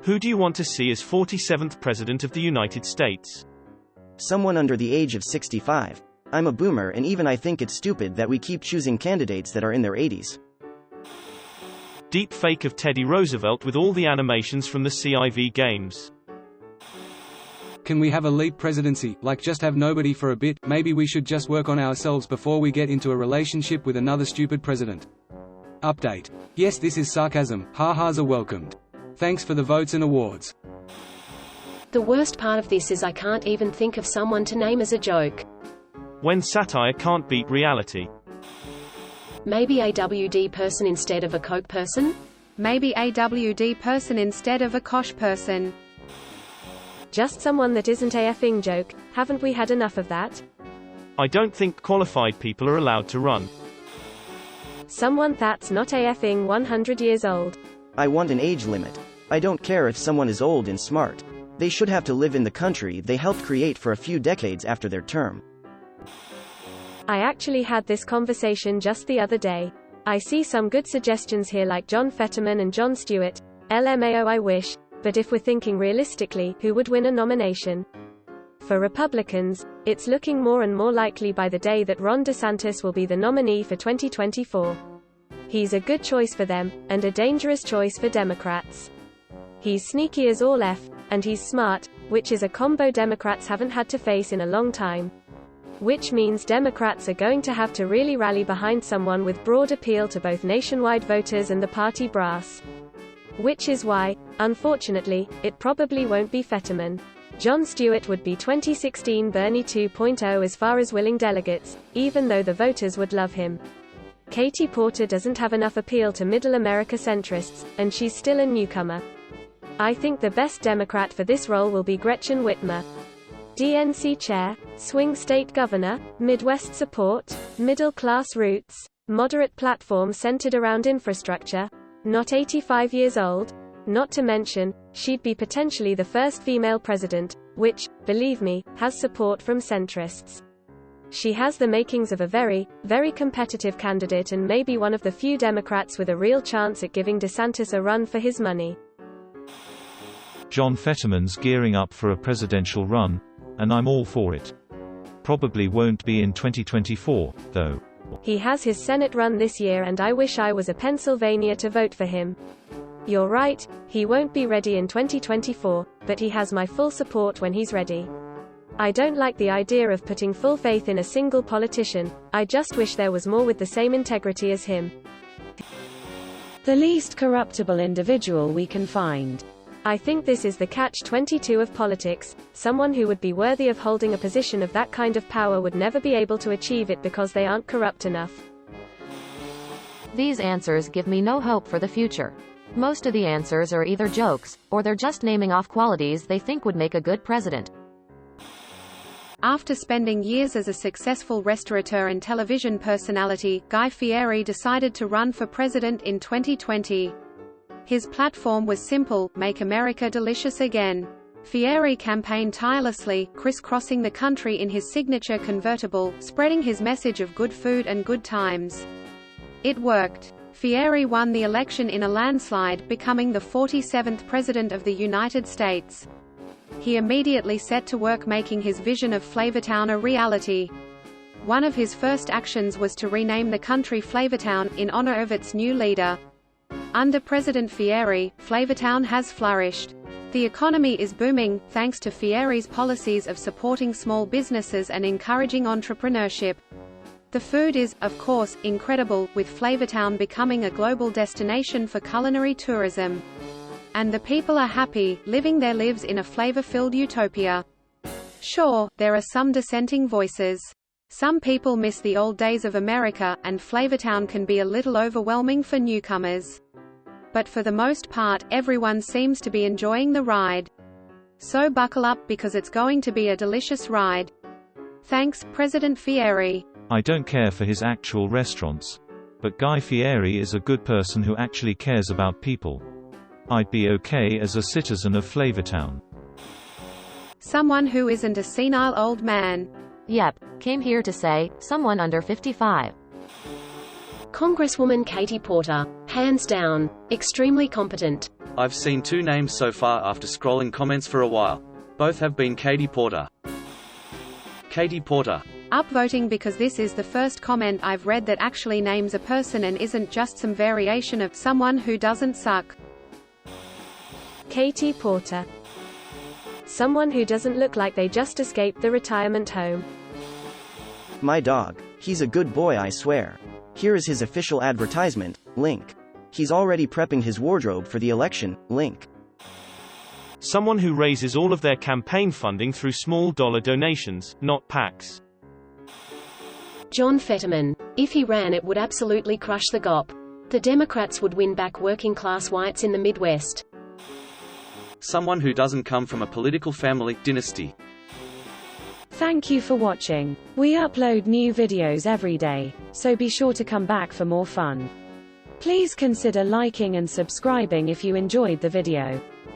Who do you want to see as 47th President of the United States? Someone under the age of 65. I'm a boomer and even I think it's stupid that we keep choosing candidates that are in their 80s. Deep fake of Teddy Roosevelt with all the animations from the CIV games. Can we have a leap presidency, like just have nobody for a bit? Maybe we should just work on ourselves before we get into a relationship with another stupid president. Update. Yes, this is sarcasm, ha-has are welcomed. Thanks for the votes and awards. The worst part of this is I can't even think of someone to name as a joke. When satire can't beat reality. Maybe a WD person instead of a Coke person? Maybe a WD person instead of a Kosh person. Just someone that isn't a effing joke. Haven't we had enough of that? I don't think qualified people are allowed to run. Someone that's not a effing 100 years old. I want an age limit. I don't care if someone is old and smart. They should have to live in the country they helped create for a few decades after their term. I actually had this conversation just the other day. I see some good suggestions here like John Fetterman and Jon Stewart. LMAO I wish. But if we're thinking realistically, who would win a nomination? For Republicans, it's looking more and more likely by the day that Ron DeSantis will be the nominee for 2024. He's a good choice for them, and a dangerous choice for Democrats. He's sneaky as all F, and he's smart, which is a combo Democrats haven't had to face in a long time. Which means Democrats are going to have to really rally behind someone with broad appeal to both nationwide voters and the party brass. Which is why, unfortunately, it probably won't be Fetterman. Jon Stewart would be 2016 Bernie 2.0 as far as willing delegates, even though the voters would love him. Katie Porter doesn't have enough appeal to middle America centrists, and she's still a newcomer. I think the best Democrat for this role will be Gretchen Whitmer. DNC chair, swing state governor, Midwest support, middle-class roots, moderate platform centered around infrastructure, not 85 years old. Not to mention, she'd be potentially the first female president, which, believe me, has support from centrists. She has the makings of a very, very competitive candidate and may be one of the few Democrats with a real chance at giving DeSantis a run for his money. John Fetterman's gearing up for a presidential run, and I'm all for it. Probably won't be in 2024, though. He has his Senate run this year and I wish I was a Pennsylvania to vote for him. You're right, he won't be ready in 2024, but he has my full support when he's ready. I don't like the idea of putting full faith in a single politician. I just wish there was more with the same integrity as him. The least corruptible individual we can find. I think this is the catch-22 of politics. Someone who would be worthy of holding a position of that kind of power would never be able to achieve it because they aren't corrupt enough. These answers give me no hope for the future. Most of the answers are either jokes, or they're just naming off qualities they think would make a good president. After spending years as a successful restaurateur and television personality, Guy Fieri decided to run for president in 2020. His platform was simple: make America delicious again. Fieri campaigned tirelessly, crisscrossing the country in his signature convertible, spreading his message of good food and good times. It worked. Fieri won the election in a landslide, becoming the 47th President of the United States. He immediately set to work making his vision of Flavortown a reality. One of his first actions was to rename the country Flavortown, in honor of its new leader. Under President Fieri, Flavortown has flourished. The economy is booming, thanks to Fieri's policies of supporting small businesses and encouraging entrepreneurship. The food is, of course, incredible, with Flavortown becoming a global destination for culinary tourism. And the people are happy, living their lives in a flavor-filled utopia. Sure, there are some dissenting voices. Some people miss the old days of America, and Flavortown can be a little overwhelming for newcomers. But for the most part, everyone seems to be enjoying the ride. So buckle up, because it's going to be a delicious ride. Thanks, President Fieri. I don't care for his actual restaurants. But Guy Fieri is a good person who actually cares about people. I'd be okay as a citizen of Flavortown. Someone who isn't a senile old man. Yep, came here to say, someone under 55. Congresswoman Katie Porter. Hands down. Extremely competent. I've seen 2 names so far after scrolling comments for a while. Both have been Katie Porter. Katie Porter. Upvoting because this is the first comment I've read that actually names a person and isn't just some variation of someone who doesn't suck. Katie Porter. Someone who doesn't look like they just escaped the retirement home. My dog. He's a good boy, I swear. Here is his official advertisement, link. He's already prepping his wardrobe for the election, link. Someone who raises all of their campaign funding through small dollar donations, not PACs. John Fetterman. If he ran, it would absolutely crush the GOP. The Democrats would win back working-class whites in the Midwest. Someone who doesn't come from a political family dynasty. Thank you for watching. We upload new videos every day, so be sure to come back for more fun. Please consider liking and subscribing if you enjoyed the video.